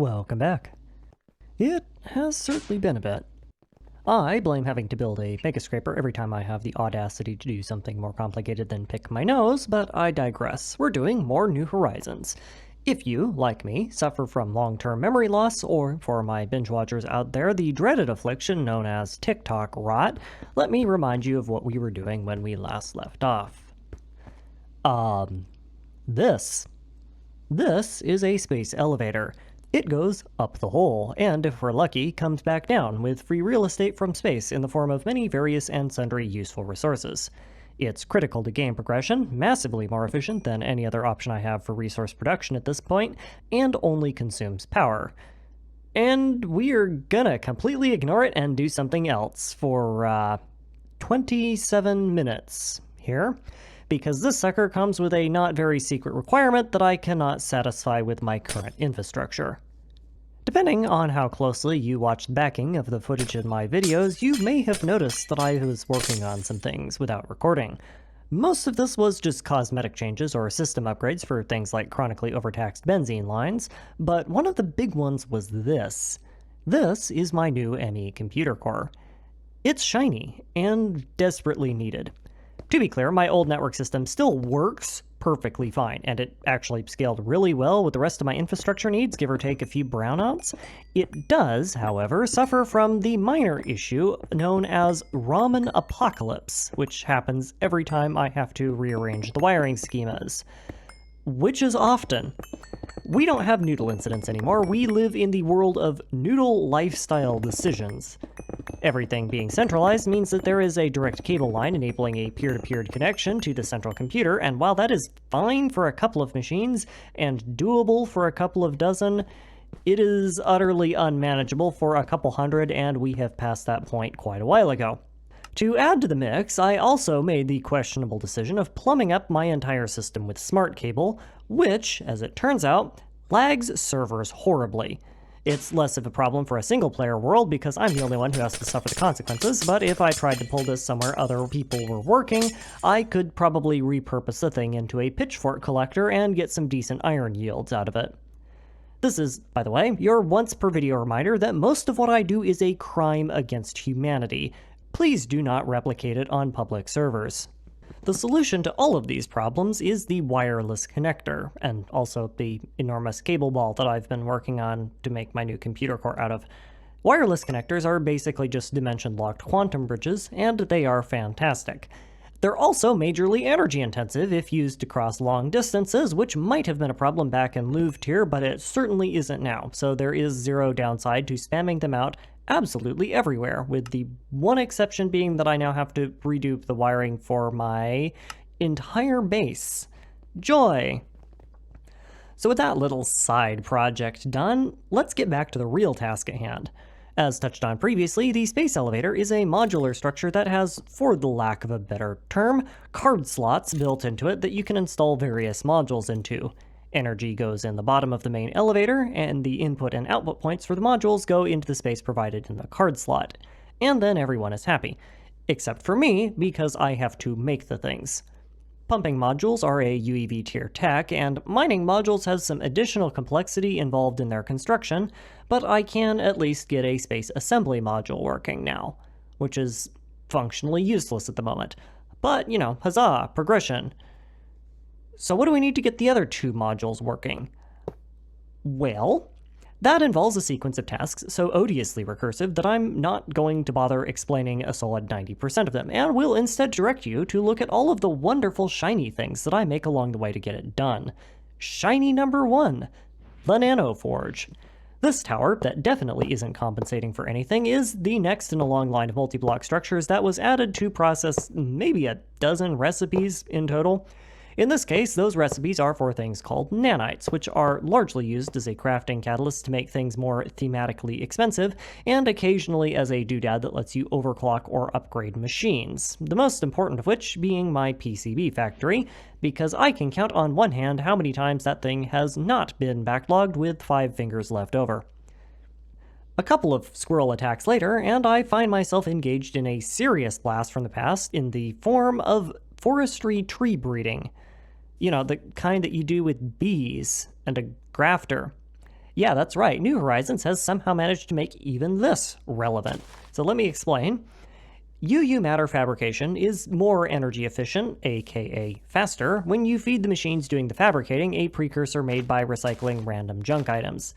Welcome back. It has certainly been a bit. I blame having to build a mega scraper every time I have the audacity to do something more complicated than pick my nose, but I digress. We're doing more New Horizons. If you, like me, suffer from long-term memory loss, or for my binge watchers out there, the dreaded affliction known as TikTok rot, let me remind you of what we were doing when we last left off. This is a space elevator. It goes up the hole, and if we're lucky, comes back down with free real estate from space in the form of many various and sundry useful resources. It's critical to game progression, massively more efficient than any other option I have for resource production at this point, and only consumes power. And we're gonna completely ignore it and do something else for, 27 minutes here, because this sucker comes with a not very secret requirement that I cannot satisfy with my current infrastructure. Depending on how closely you watched backing of the footage in my videos, you may have noticed that I was working on some things without recording. Most of this was just cosmetic changes or system upgrades for things like chronically overtaxed benzene lines, but one of the big ones was this. This is my new ME computer core. It's shiny and desperately needed. To be clear, my old network system still works perfectly fine, and it actually scaled really well with the rest of my infrastructure needs, give or take a few brownouts. It does, however, suffer from the minor issue known as ramen apocalypse, which happens every time I have to rearrange the wiring schemas. Which is often. We don't have noodle incidents anymore, we live in the world of noodle lifestyle decisions. Everything being centralized means that there is a direct cable line enabling a peer-to-peer connection to the central computer, and while that is fine for a couple of machines and doable for a couple of dozen, it is utterly unmanageable for a couple hundred, and we have passed that point quite a while ago. To add to the mix, I also made the questionable decision of plumbing up my entire system with smart cable, which, as it turns out, lags servers horribly. It's less of a problem for a single-player world because I'm the only one who has to suffer the consequences, but if I tried to pull this somewhere other people were working, I could probably repurpose the thing into a pitchfork collector and get some decent iron yields out of it. This is, by the way, your once-per-video reminder that most of what I do is a crime against humanity. Please do not replicate it on public servers. The solution to all of these problems is the wireless connector, and also the enormous cable ball that I've been working on to make my new computer core out of. Wireless connectors are basically just dimension-locked quantum bridges, and they are fantastic. They're also majorly energy intensive if used to cross long distances, which might have been a problem back in Louvre tier, but it certainly isn't now, so there is zero downside to spamming them out absolutely everywhere, with the one exception being that I now have to redo the wiring for my entire base. Joy! So with that little side project done, let's get back to the real task at hand. As touched on previously, the space elevator is a modular structure that has, for the lack of a better term, card slots built into it that you can install various modules into. Energy goes in the bottom of the main elevator, and the input and output points for the modules go into the space provided in the card slot. And then everyone is happy. Except for me, because I have to make the things. Pumping modules are a UEV tier tech, and mining modules has some additional complexity involved in their construction, but I can at least get a space assembly module working now, which is functionally useless at the moment. But, you know, huzzah, progression. So what do we need to get the other two modules working? Well, that involves a sequence of tasks so odiously recursive that I'm not going to bother explaining a solid 90% of them, and will instead direct you to look at all of the wonderful shiny things that I make along the way to get it done. Shiny number 1, the Nanoforge. This tower, that definitely isn't compensating for anything, is the next in a long line of multi-block structures that was added to process maybe a dozen recipes in total. In this case, those recipes are for things called nanites, which are largely used as a crafting catalyst to make things more thematically expensive, and occasionally as a doodad that lets you overclock or upgrade machines, the most important of which being my PCB factory, because I can count on one hand how many times that thing has not been backlogged with 5 fingers left over. A couple of squirrel attacks later, and I find myself engaged in a serious blast from the past in the form of forestry tree breeding. You know, the kind that you do with bees and a grafter. Yeah, that's right. New Horizons has somehow managed to make even this relevant. So let me explain. UU matter fabrication is more energy efficient, aka faster, when you feed the machines doing the fabricating a precursor made by recycling random junk items.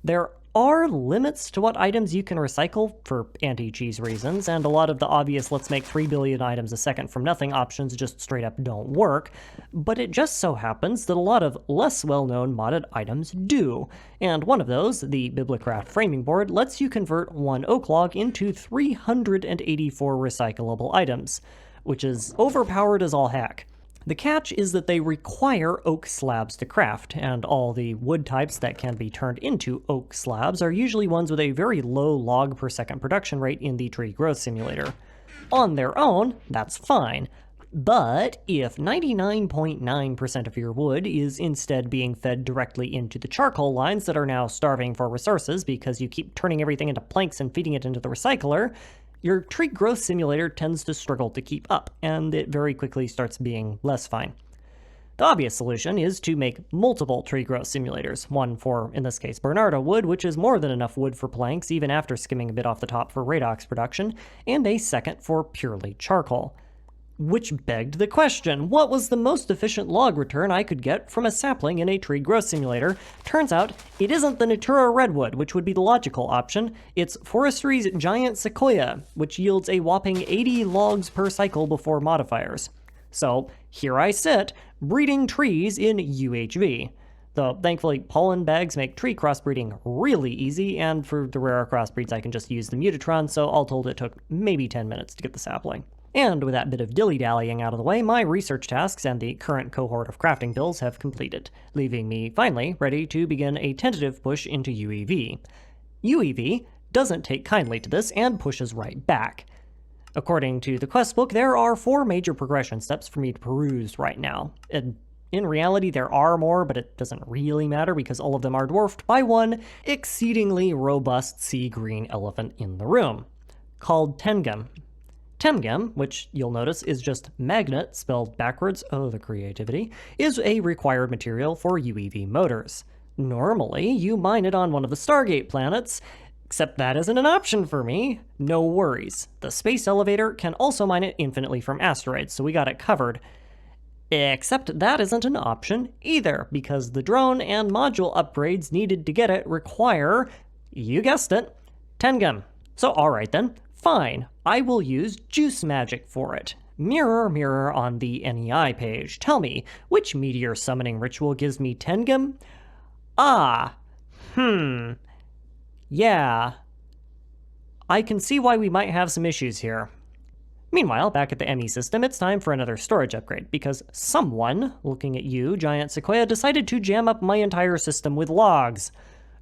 There are limits to what items you can recycle for anti-cheese reasons, and a lot of the obvious let's make 3 billion items a second from nothing options just straight up don't work, but it just so happens that a lot of less well-known modded items do, and one of those, the Biblicraft framing board, lets you convert one oak log into 384 recyclable items, which is overpowered as all heck. The catch is that they require oak slabs to craft, and all the wood types that can be turned into oak slabs are usually ones with a very low log per second production rate in the tree growth simulator. On their own, that's fine, but if 99.9% of your wood is instead being fed directly into the charcoal lines that are now starving for resources because you keep turning everything into planks and feeding it into the recycler, your tree growth simulator tends to struggle to keep up, and it very quickly starts being less fine. The obvious solution is to make multiple tree growth simulators, one for, in this case, Bernardo wood, which is more than enough wood for planks even after skimming a bit off the top for redox production, and a second for purely charcoal. Which begged the question, what was the most efficient log return I could get from a sapling in a tree growth simulator? Turns out, it isn't the Natura redwood, which would be the logical option, it's forestry's giant sequoia, which yields a whopping 80 logs per cycle before modifiers. So, here I sit, breeding trees in UHV. Though, thankfully, pollen bags make tree crossbreeding really easy, and for the rarer crossbreeds I can just use the Mutatron, so all told it took maybe 10 minutes to get the sapling. And with that bit of dilly-dallying out of the way, my research tasks and the current cohort of crafting builds have completed, leaving me finally ready to begin a tentative push into UEV. UEV doesn't take kindly to this and pushes right back. According to the quest book, there are 4 major progression steps for me to peruse right now. And in reality, there are more, but it doesn't really matter because all of them are dwarfed by one exceedingly robust sea green elephant in the room, called Tengam. Tengam, which you'll notice is just magnet spelled backwards, oh the creativity, is a required material for UEV motors. Normally, you mine it on one of the Stargate planets, except that isn't an option for me. No worries. The space elevator can also mine it infinitely from asteroids, so we got it covered. Except that isn't an option either, because the drone and module upgrades needed to get it require, you guessed it, Tengam. So alright then. Fine, I will use juice magic for it. Mirror, mirror on the NEI page. Tell me, which meteor summoning ritual gives me Tengam? Yeah. I can see why we might have some issues here. Meanwhile, back at the ME system, it's time for another storage upgrade, because someone, looking at you, Giant Sequoia, decided to jam up my entire system with logs.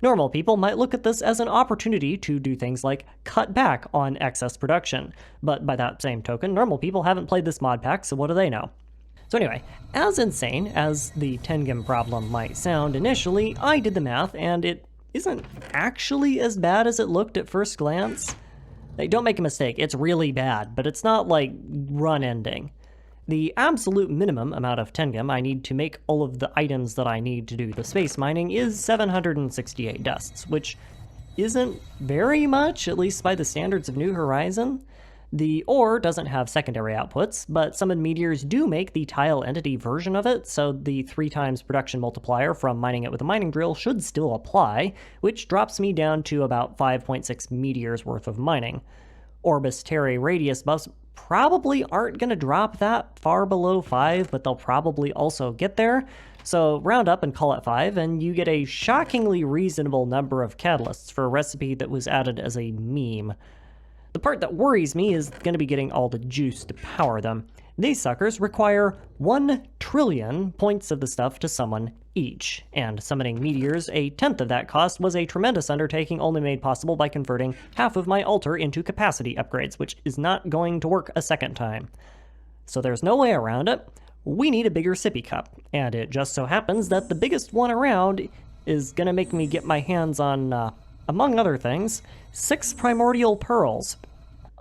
Normal people might look at this as an opportunity to do things like cut back on excess production, but by that same token, normal people haven't played this mod pack, so what do they know? So anyway, as insane as the Tengam problem might sound initially, I did the math, and it isn't actually as bad as it looked at first glance. Like, don't make a mistake, it's really bad, but it's not like run-ending. The absolute minimum amount of Tengam I need to make all of the items that I need to do the space mining is 768 dusts, which isn't very much, at least by the standards of New Horizon. The ore doesn't have secondary outputs, but summoned meteors do make the tile entity version of it, so the 3 times production multiplier from mining it with a mining drill should still apply, which drops me down to about 5.6 meteors worth of mining. Orbis Terrae radius buffs probably aren't going to drop that far below 5, but they'll probably also get there. So round up and call it 5, and you get a shockingly reasonable number of catalysts for a recipe that was added as a meme. The part that worries me is going to be getting all the juice to power them. These suckers require 1 trillion points of the stuff to summon each, and summoning meteors a tenth of that cost was a tremendous undertaking only made possible by converting half of my altar into capacity upgrades, which is not going to work a second time. So there's no way around it. We need a bigger sippy cup, and it just so happens that the biggest one around is gonna make me get my hands on, among other things, 6 primordial pearls.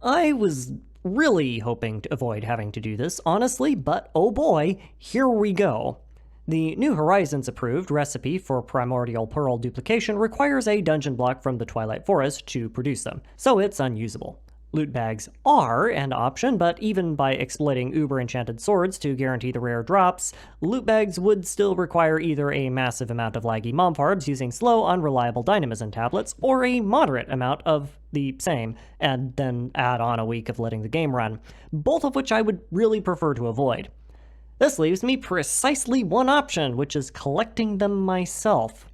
I was really hoping to avoid having to do this, honestly, but oh boy, here we go. The New Horizons approved recipe for primordial pearl duplication requires a dungeon block from the Twilight Forest to produce them, so it's unusable. Loot bags are an option, but even by exploiting uber-enchanted swords to guarantee the rare drops, loot bags would still require either a massive amount of laggy momfarbs using slow, unreliable dynamism tablets, or a moderate amount of the same, and then add on a week of letting the game run, both of which I would really prefer to avoid. This leaves me precisely one option, which is collecting them myself.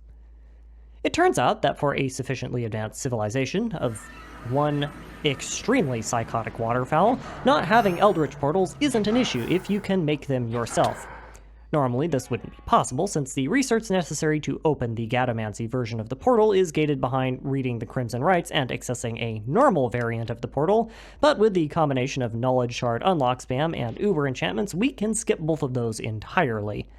It turns out that for a sufficiently advanced civilization of one extremely psychotic waterfowl, not having Eldritch portals isn't an issue if you can make them yourself. Normally, this wouldn't be possible since the research necessary to open the Gadamancy version of the portal is gated behind reading the Crimson Rites and accessing a normal variant of the portal, but with the combination of Knowledge Shard unlock spam and Uber enchantments, we can skip both of those entirely.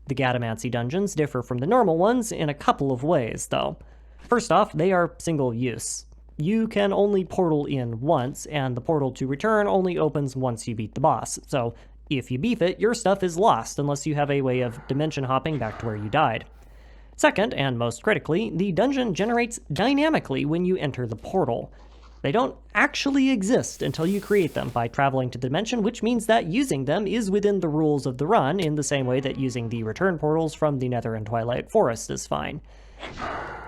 The Gadamancy dungeons differ from the normal ones in a couple of ways, though. First off, they are single-use. You can only portal in once, and the portal to return only opens once you beat the boss, so if you beef it, your stuff is lost unless you have a way of dimension hopping back to where you died. Second, and most critically, the dungeon generates dynamically when you enter the portal. They don't actually exist until you create them by traveling to the dimension, which means that using them is within the rules of the run in the same way that using the return portals from the Nether and Twilight Forest is fine.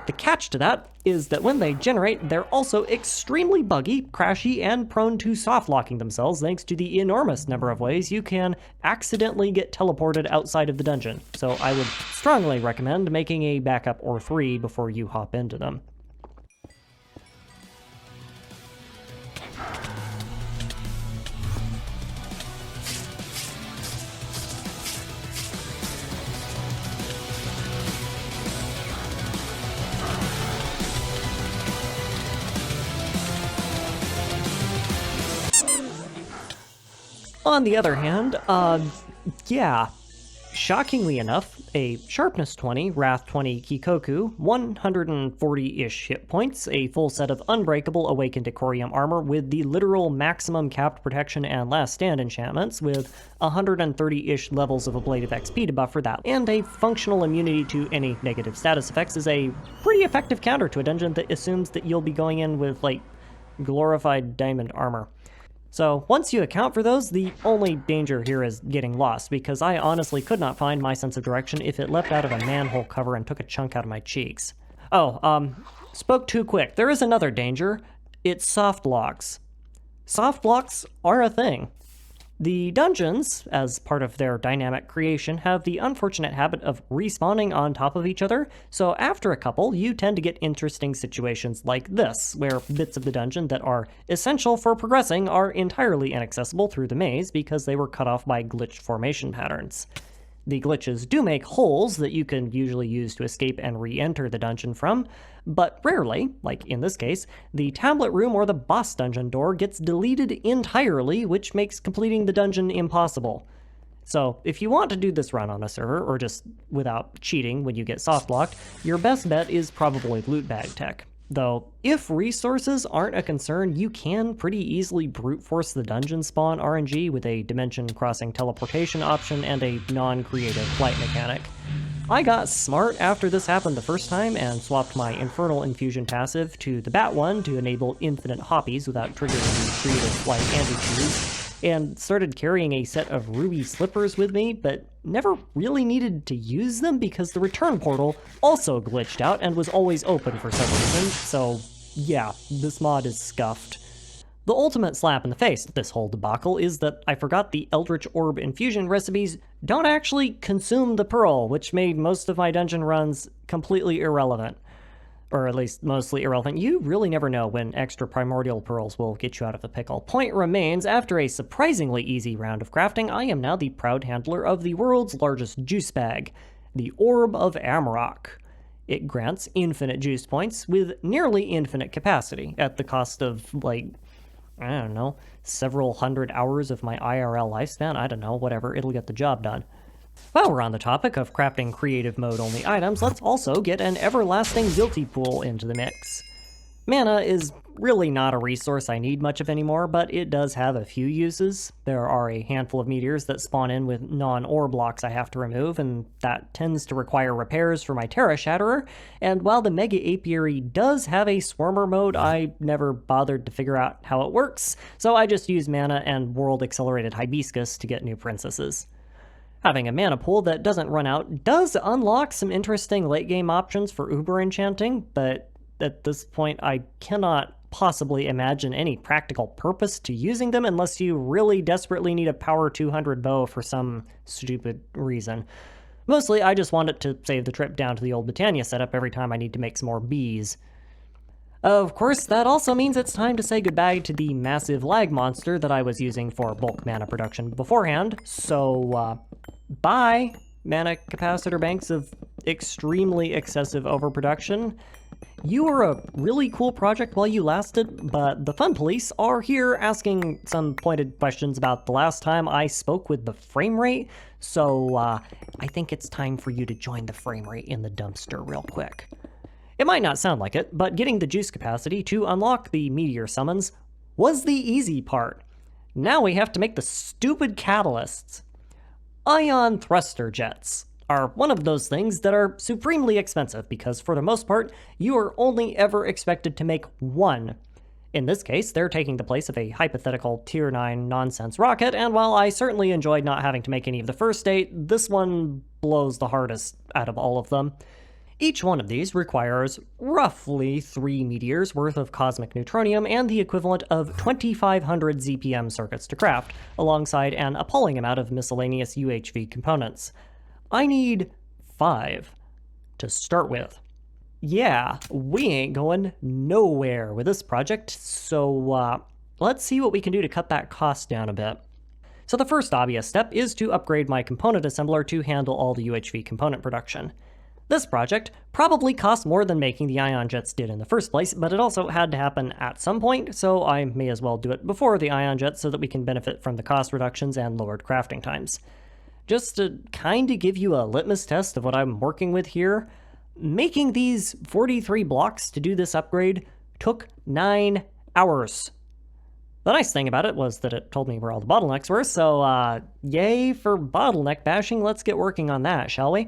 The catch to that is that when they generate, they're also extremely buggy, crashy, and prone to soft-locking themselves thanks to the enormous number of ways you can accidentally get teleported outside of the dungeon, so I would strongly recommend making a backup or 3 before you hop into them. On the other hand, shockingly enough, a Sharpness 20, Wrath 20 Kikoku, 140-ish hit points, a full set of Unbreakable Awakened Icorium armor with the literal maximum capped protection and Last Stand enchantments with 130-ish levels of ablative XP to buffer that, and a functional immunity to any negative status effects is a pretty effective counter to a dungeon that assumes that you'll be going in with, like, glorified diamond armor. So once you account for those, the only danger here is getting lost, because I honestly could not find my sense of direction if it leapt out of a manhole cover and took a chunk out of my cheeks. Spoke too quick. There is another danger. It's soft locks. Soft locks are a thing. The dungeons, as part of their dynamic creation, have the unfortunate habit of respawning on top of each other, so after a couple, you tend to get interesting situations like this, where bits of the dungeon that are essential for progressing are entirely inaccessible through the maze because they were cut off by glitched formation patterns. The glitches do make holes that you can usually use to escape and re-enter the dungeon from, but rarely, like in this case, the tablet room or the boss dungeon door gets deleted entirely, which makes completing the dungeon impossible. So if you want to do this run on a server, or just without cheating when you get softlocked, your best bet is probably loot bag tech. Though, if resources aren't a concern, you can pretty easily brute force the dungeon spawn RNG with a dimension-crossing teleportation option and a non-creative flight mechanic. I got smart after this happened the first time and swapped my Infernal Infusion passive to the Bat one to enable infinite hoppies without triggering the creative flight anti-cheese, and started carrying a set of ruby slippers with me, but never really needed to use them because the return portal also glitched out and was always open for some reason, so yeah, this mod is scuffed. The ultimate slap in the face of this whole debacle is that I forgot the Eldritch Orb infusion recipes don't actually consume the pearl, which made most of my dungeon runs completely irrelevant. Or at least mostly irrelevant. You really never know when extra primordial pearls will get you out of a pickle. Point remains, after a surprisingly easy round of crafting, I am now the proud handler of the world's largest juice bag, the Orb of Amarok. It grants infinite juice points with nearly infinite capacity at the cost of, like, I don't know, several hundred hours of my IRL lifespan. I don't know, whatever, it'll get the job done. While we're on the topic of crafting creative mode only items, let's also get an everlasting guilty pool into the mix. Mana is really not a resource I need much of anymore, but it does have a few uses. There are a handful of meteors that spawn in with non-ore blocks I have to remove, and that tends to require repairs for my Terra Shatterer, and while the Mega Apiary does have a Swarmer mode, I never bothered to figure out how it works, so I just use mana and World Accelerated Hibiscus to get new princesses. Having a mana pool that doesn't run out does unlock some interesting late-game options for Uber Enchanting, but at this point I cannot possibly imagine any practical purpose to using them unless you really desperately need a power 200 bow for some stupid reason. Mostly I just want it to save the trip down to the old Britannia setup every time I need to make some more bees. Of course, that also means it's time to say goodbye to the massive lag monster that I was using for bulk mana production beforehand, so bye, mana capacitor banks of extremely excessive overproduction. You were a really cool project while you lasted, but the fun police are here asking some pointed questions about the last time I spoke with the frame rate, so I think it's time for you to join the frame rate in the dumpster real quick. It might not sound like it, but getting the juice capacity to unlock the meteor summons was the easy part. Now we have to make the stupid catalysts. Ion thruster jets are one of those things that are supremely expensive because for the most part, you are only ever expected to make one. In this case, they're taking the place of a hypothetical tier 9 nonsense rocket, and while I certainly enjoyed not having to make any of the first 8, this one blows the hardest out of all of them. Each one of these requires roughly 3 meteors worth of cosmic neutronium and the equivalent of 2,500 ZPM circuits to craft, alongside an appalling amount of miscellaneous UHV components. I need 5 to start with. Yeah, we ain't going nowhere with this project, so let's see what we can do to cut that cost down a bit. So the first obvious step is to upgrade my component assembler to handle all the UHV component production. This project probably cost more than making the ion jets did in the first place, but it also had to happen at some point, so I may as well do it before the ion jets so that we can benefit from the cost reductions and lowered crafting times. Just to kind of give you a litmus test of what I'm working with here, making these 43 blocks to do this upgrade took 9 hours. The nice thing about it was that it told me where all the bottlenecks were, so yay for bottleneck bashing. Let's get working on that, shall we?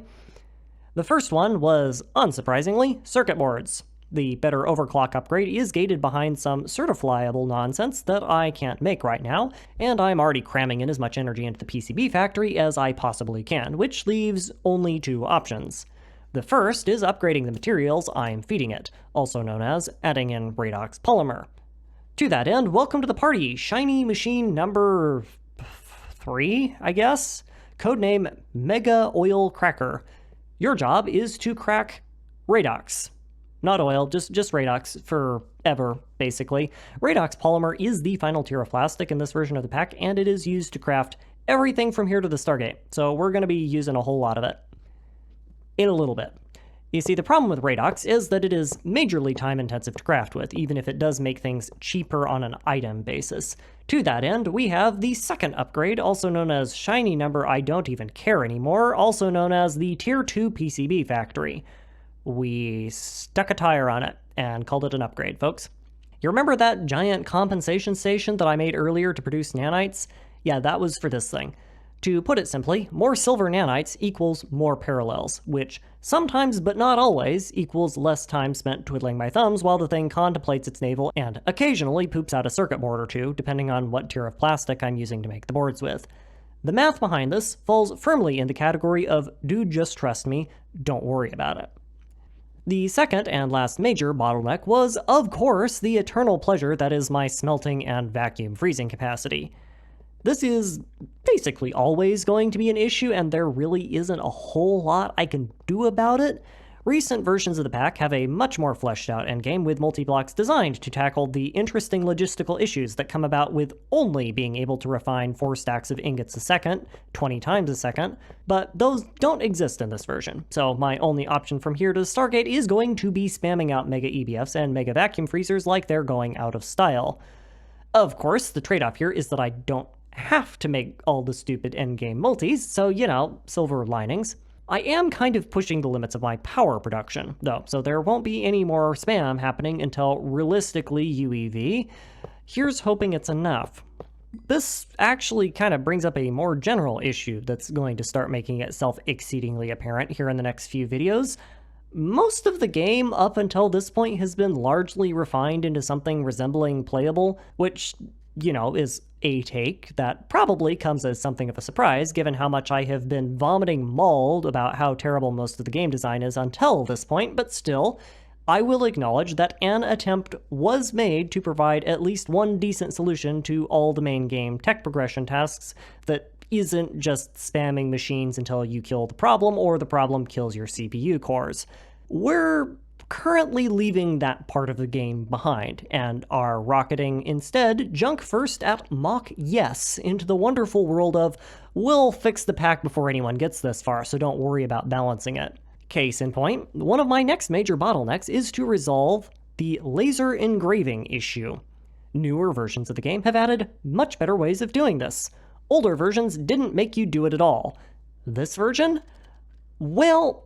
The first one was, unsurprisingly, circuit boards. The better overclock upgrade is gated behind some certifiable nonsense that I can't make right now, and I'm already cramming in as much energy into the PCB factory as I possibly can, which leaves only 2 options. The first is upgrading the materials I'm feeding it, also known as adding in redox polymer. To that end, welcome to the party, shiny machine number 3, I guess? Codename Mega Oil Cracker. Your job is to crack redox. Not oil, just redox forever, basically. Redox polymer is the final tier of plastic in this version of the pack, and it is used to craft everything from here to the Stargate, so we're going to be using a whole lot of it. In a little bit. You see, the problem with redox is that it is majorly time-intensive to craft with, even if it does make things cheaper on an item basis. To that end, we have the second upgrade, also known as shiny number I don't even care anymore, also known as the Tier 2 PCB factory. We stuck a tire on it and called it an upgrade, folks. You remember that giant compensation station that I made earlier to produce nanites? Yeah, that was for this thing. To put it simply, more silver nanites equals more parallels, which sometimes but not always equals less time spent twiddling my thumbs while the thing contemplates its navel and occasionally poops out a circuit board or two, depending on what tier of plastic I'm using to make the boards with. The math behind this falls firmly in the category of dude, just trust me, don't worry about it. The second and last major bottleneck was, of course, the eternal pleasure that is my smelting and vacuum freezing capacity. This is basically always going to be an issue, and there really isn't a whole lot I can do about it. Recent versions of the pack have a much more fleshed out endgame with multi-blocks designed to tackle the interesting logistical issues that come about with only being able to refine 4 stacks of ingots a second, 20 times a second, but those don't exist in this version, so my only option from here to the Stargate is going to be spamming out Mega EBFs and Mega Vacuum Freezers like they're going out of style. Of course, the trade-off here is that I don't have to make all the stupid endgame multis, so, you know, silver linings. I am kind of pushing the limits of my power production, though, so there won't be any more spam happening until realistically UEV. Here's hoping it's enough. This actually kind of brings up a more general issue that's going to start making itself exceedingly apparent here in the next few videos. Most of the game up until this point has been largely refined into something resembling playable, which, is a take that probably comes as something of a surprise given how much I have been vomiting mauled about how terrible most of the game design is until this point, but still, I will acknowledge that an attempt was made to provide at least one decent solution to all the main game tech progression tasks that isn't just spamming machines until you kill the problem or the problem kills your CPU cores. We're currently leaving that part of the game behind and are rocketing instead junk first at Mach yes into the wonderful world of we'll fix the pack before anyone gets this far, so don't worry about balancing it. Case in point, one of my next major bottlenecks is to resolve the laser engraving issue. Newer versions of the game have added much better ways of doing this. Older versions didn't make you do it at all. This version? Well,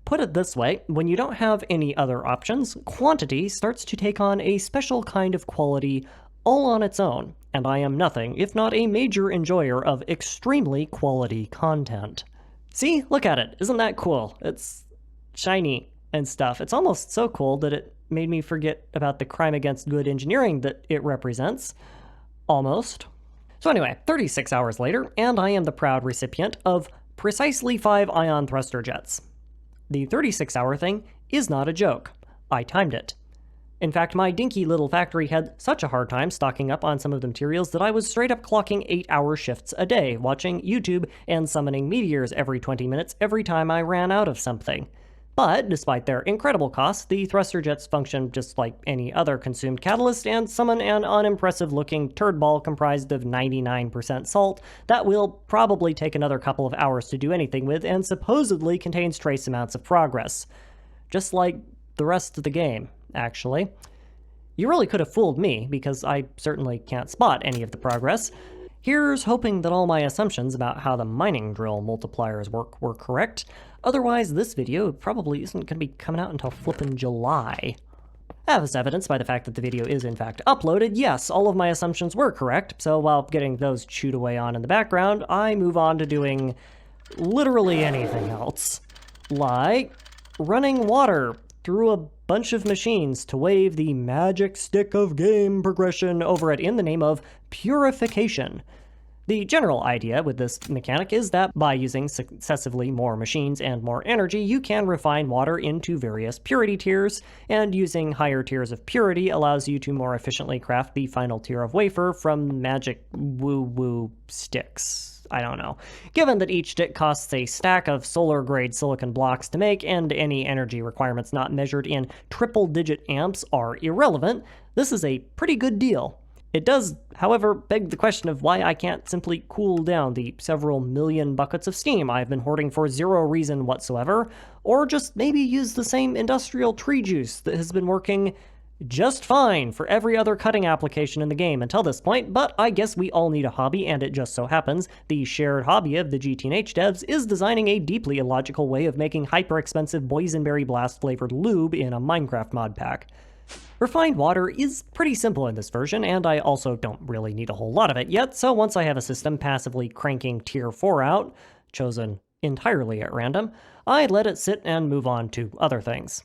put it this way, when you don't have any other options, quantity starts to take on a special kind of quality all on its own, and I am nothing if not a major enjoyer of extremely quality content. See, look at it. Isn't that cool? It's shiny and stuff. It's almost so cool that it made me forget about the crime against good engineering that it represents. Almost. So anyway, 36 hours later, and I am the proud recipient of precisely 5 ion thruster jets. The 36-hour thing is not a joke. I timed it. In fact, my dinky little factory had such a hard time stocking up on some of the materials that I was straight up clocking 8-hour shifts a day, watching YouTube and summoning meteors every 20 minutes every time I ran out of something. But, despite their incredible costs, the thruster jets function just like any other consumed catalyst and summon an unimpressive-looking turd ball comprised of 99% salt that will probably take another couple of hours to do anything with and supposedly contains trace amounts of progress. Just like the rest of the game, actually. You really could have fooled me, because I certainly can't spot any of the progress. Here's hoping that all my assumptions about how the mining drill multipliers work were correct. Otherwise, this video probably isn't going to be coming out until flippin' July. As evidenced by the fact that the video is in fact uploaded, yes, all of my assumptions were correct, so while getting those chewed away on in the background, I move on to doing literally anything else. Like running water through a bunch of machines to wave the magic stick of game progression over it in the name of purification. The general idea with this mechanic is that by using successively more machines and more energy, you can refine water into various purity tiers, and using higher tiers of purity allows you to more efficiently craft the final tier of wafer from magic woo-woo sticks. I don't know. Given that each stick costs a stack of solar-grade silicon blocks to make, and any energy requirements not measured in triple-digit amps are irrelevant, this is a pretty good deal. It does, however, beg the question of why I can't simply cool down the several million buckets of steam I've been hoarding for zero reason whatsoever, or just maybe use the same industrial tree juice that has been working just fine for every other cutting application in the game until this point, but I guess we all need a hobby, and it just so happens the shared hobby of the GTH devs is designing a deeply illogical way of making hyper-expensive boysenberry blast-flavored lube in a Minecraft mod pack. Refined water is pretty simple in this version, and I also don't really need a whole lot of it yet, so once I have a system passively cranking tier 4 out, chosen entirely at random, I let it sit and move on to other things.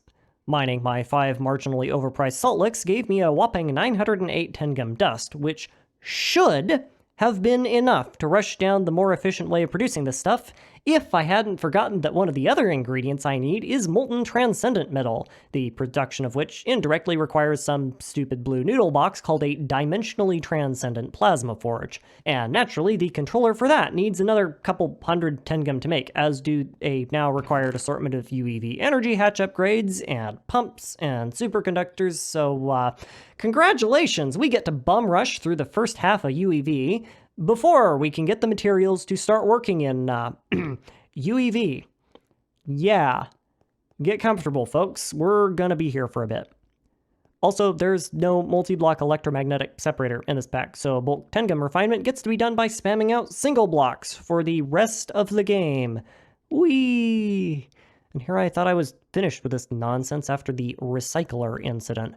Mining my 5 marginally overpriced salt licks gave me a whopping 908 Tengam dust, which should have been enough to rush down the more efficient way of producing this stuff, if I hadn't forgotten that one of the other ingredients I need is molten transcendent metal, the production of which indirectly requires some stupid blue noodle box called a dimensionally transcendent plasma forge. And naturally, the controller for that needs another couple hundred Tengam to make, as do a now required assortment of UEV energy hatch upgrades, and pumps, and superconductors, so congratulations, we get to bum rush through the first half of UEV, before we can get the materials to start working in UEV. Yeah. Get comfortable, folks. We're gonna be here for a bit. Also, there's no multi-block electromagnetic separator in this pack, so bulk Tengam refinement gets to be done by spamming out single blocks for the rest of the game. Whee! And here I thought I was finished with this nonsense after the recycler incident.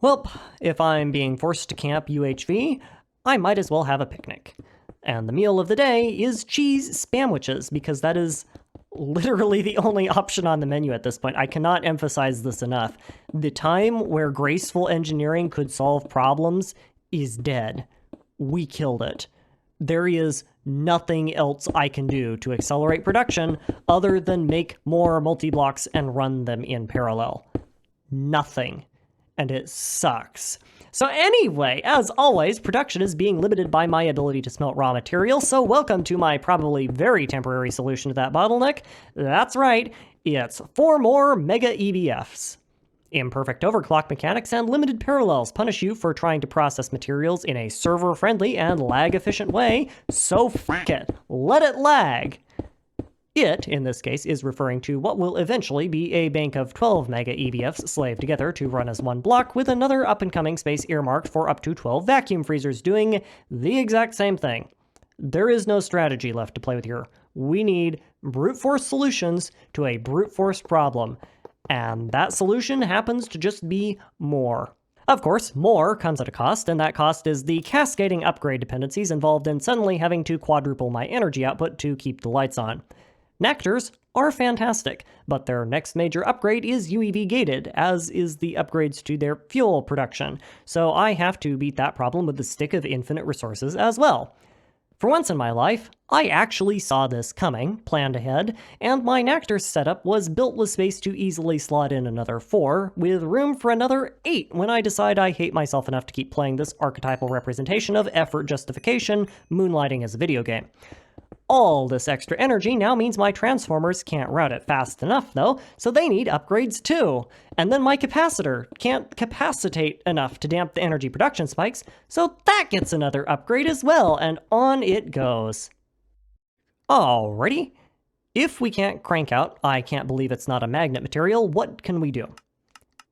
Well, if I'm being forced to camp UHV, I might as well have a picnic. And the meal of the day is cheese sandwiches, because that is literally the only option on the menu at this point. I cannot emphasize this enough. The time where graceful engineering could solve problems is dead. We killed it. There is nothing else I can do to accelerate production other than make more multi-blocks and run them in parallel. Nothing. And it sucks. So anyway, as always, production is being limited by my ability to smelt raw material, so welcome to my probably very temporary solution to that bottleneck. That's right, it's 4 more mega EBFs. Imperfect overclock mechanics and limited parallels punish you for trying to process materials in a server-friendly and lag-efficient way, so f*** it. Let it lag. It, in this case, is referring to what will eventually be a bank of 12 mega EBFs slaved together to run as one block, with another up-and-coming space earmarked for up to 12 vacuum freezers doing the exact same thing. There is no strategy left to play with here. We need brute force solutions to a brute force problem, and that solution happens to just be more. Of course, more comes at a cost, and that cost is the cascading upgrade dependencies involved in suddenly having to quadruple my energy output to keep the lights on. Nectars are fantastic, but their next major upgrade is UEV gated, as is the upgrades to their fuel production, so I have to beat that problem with the stick of infinite resources as well. For once in my life, I actually saw this coming, planned ahead, and my Nectar setup was built with space to easily slot in another 4, with room for another 8 when I decide I hate myself enough to keep playing this archetypal representation of effort justification, moonlighting as a video game. All this extra energy now means my transformers can't route it fast enough, though, so they need upgrades too. And then my capacitor can't capacitate enough to damp the energy production spikes, so that gets another upgrade as well, and on it goes. Alrighty. If we can't crank out I can't believe it's not a magnet material, what can we do?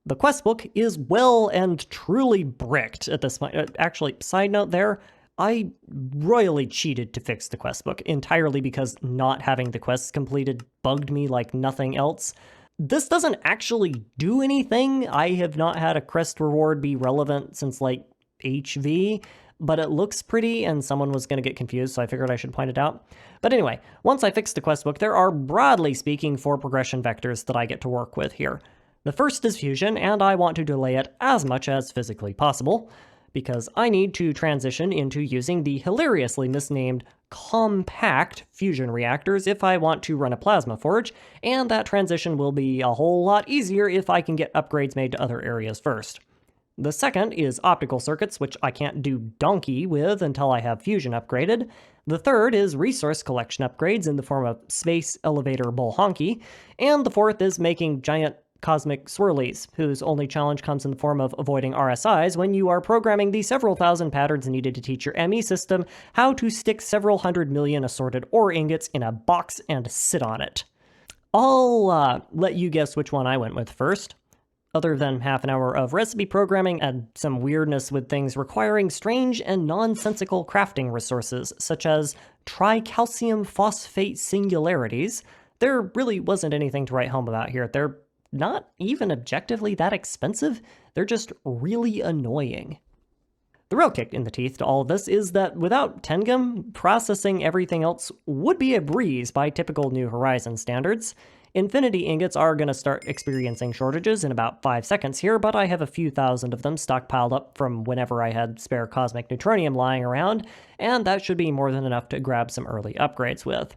The quest book is well and truly bricked at this point. Actually, side note there, I royally cheated to fix the quest book, entirely because not having the quests completed bugged me like nothing else. This doesn't actually do anything. I have not had a quest reward be relevant since like HV, but it looks pretty and someone was going to get confused, so I figured I should point it out. But anyway, once I fix the quest book, there are, broadly speaking, 4 progression vectors that I get to work with here. The first is fusion, and I want to delay it as much as physically possible, because I need to transition into using the hilariously misnamed compact fusion reactors if I want to run a plasma forge, and that transition will be a whole lot easier if I can get upgrades made to other areas first. The second is optical circuits, which I can't do donkey with until I have fusion upgraded. The third is resource collection upgrades in the form of space elevator bull honky, and the fourth is making giant cosmic swirlies, whose only challenge comes in the form of avoiding RSIs when you are programming the several thousand patterns needed to teach your ME system how to stick several 100 million assorted ore ingots in a box and sit on it. I'll let you guess which one I went with first. Other than half an hour of recipe programming and some weirdness with things requiring strange and nonsensical crafting resources, such as tricalcium phosphate singularities, there really wasn't anything to write home about here. They're not even objectively that expensive, they're just really annoying. The real kick in the teeth to all of this is that without Tengam, processing everything else would be a breeze by typical New Horizons standards. Infinity ingots are going to start experiencing shortages in about 5 seconds here, but I have a few thousand of them stockpiled up from whenever I had spare cosmic neutronium lying around, and that should be more than enough to grab some early upgrades with.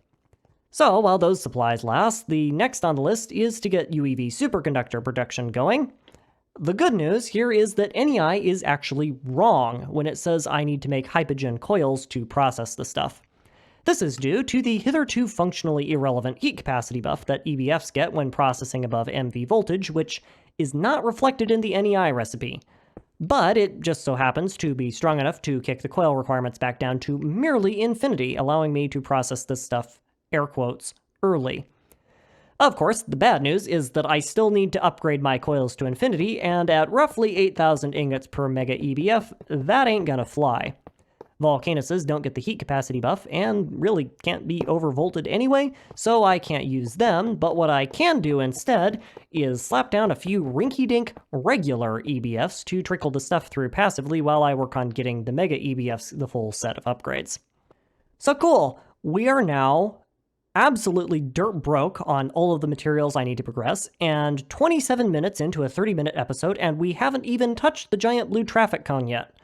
So, while those supplies last, the next on the list is to get UEV superconductor production going. The good news here is that NEI is actually wrong when it says I need to make hypogen coils to process the stuff. This is due to the hitherto functionally irrelevant heat capacity buff that EBFs get when processing above MV voltage, which is not reflected in the NEI recipe. But it just so happens to be strong enough to kick the coil requirements back down to merely infinity, allowing me to process this stuff, air quotes, early. Of course, the bad news is that I still need to upgrade my coils to infinity, and at roughly 8,000 ingots per mega EBF, that ain't gonna fly. Volcanuses don't get the heat capacity buff and really can't be overvolted anyway, so I can't use them, but what I can do instead is slap down a few rinky-dink regular EBFs to trickle the stuff through passively while I work on getting the mega EBFs the full set of upgrades. So cool! We are now absolutely dirt broke on all of the materials I need to progress, and 27 minutes into a 30-minute episode, and we haven't even touched the giant blue traffic cone yet.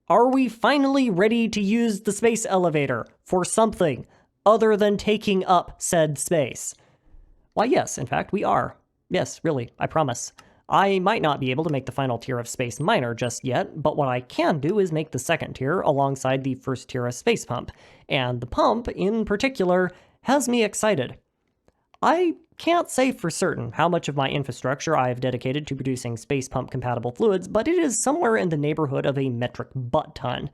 Are we finally ready to use the space elevator for something other than taking up said space? Why, yes, in fact, we are. Yes, really, I promise. I might not be able to make the final tier of Space Miner just yet, but what I can do is make the second tier alongside the first tier of Space Pump, and the pump, in particular, has me excited. I can't say for certain how much of my infrastructure I have dedicated to producing space pump compatible fluids, but it is somewhere in the neighborhood of a metric butt ton.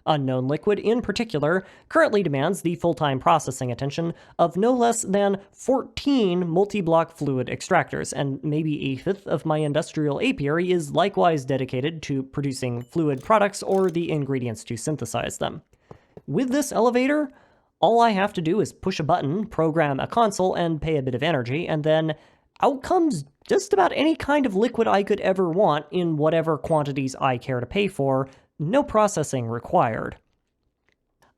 Unknown liquid, in particular, currently demands the full-time processing attention of no less than 14 multi-block fluid extractors, and maybe a fifth of my industrial apiary is likewise dedicated to producing fluid products or the ingredients to synthesize them. With this elevator, all I have to do is push a button, program a console, and pay a bit of energy, and then out comes just about any kind of liquid I could ever want in whatever quantities I care to pay for, no processing required.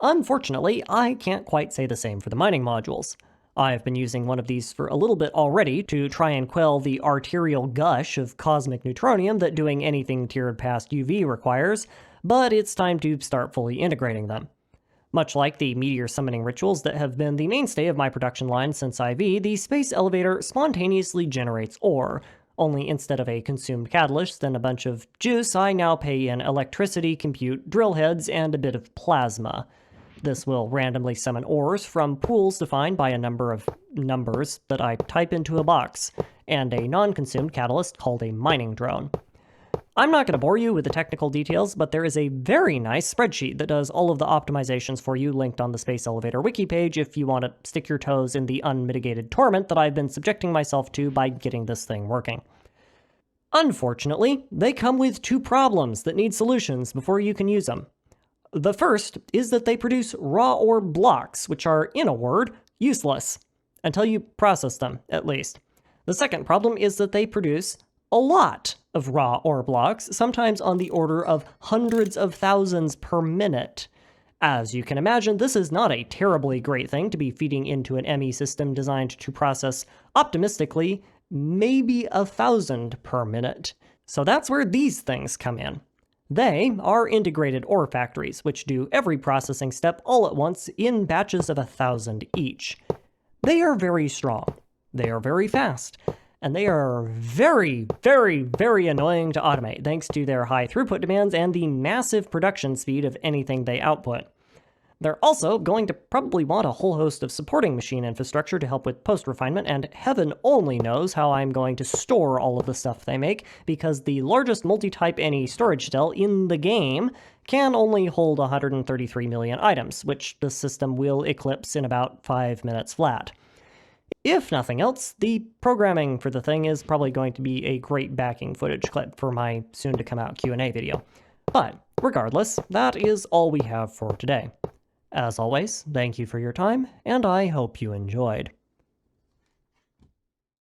Unfortunately, I can't quite say the same for the mining modules. I've been using one of these for a little bit already to try and quell the arterial gush of cosmic neutronium that doing anything tiered past UV requires, but it's time to start fully integrating them. Much like the meteor summoning rituals that have been the mainstay of my production line since IV, the space elevator spontaneously generates ore. Only instead of a consumed catalyst and a bunch of juice, I now pay in electricity, compute, drill heads, and a bit of plasma. This will randomly summon ores from pools defined by a number of numbers that I type into a box, and a non-consumed catalyst called a mining drone. I'm not going to bore you with the technical details, but there is a very nice spreadsheet that does all of the optimizations for you linked on the Space Elevator wiki page if you want to stick your toes in the unmitigated torment that I've been subjecting myself to by getting this thing working. Unfortunately, they come with two problems that need solutions before you can use them. The first is that they produce raw ore blocks, which are, in a word, useless. Until you process them, at least. The second problem is that they produce a lot of raw ore blocks, sometimes on the order of hundreds of thousands per minute. As you can imagine, this is not a terribly great thing to be feeding into an ME system designed to process, optimistically, maybe 1,000 per minute. So that's where these things come in. They are integrated ore factories, which do every processing step all at once in batches of 1,000 each. They are very strong. They are very fast. And they are very, very, very annoying to automate, thanks to their high throughput demands and the massive production speed of anything they output. They're also going to probably want a whole host of supporting machine infrastructure to help with post-refinement, and heaven only knows how I'm going to store all of the stuff they make, because the largest multi-type NE storage cell in the game can only hold 133 million items, which the system will eclipse in about 5 minutes flat. If nothing else, the programming for the thing is probably going to be a great backing footage clip for my soon-to-come-out Q&A video. But regardless, that is all we have for today. As always, thank you for your time, and I hope you enjoyed.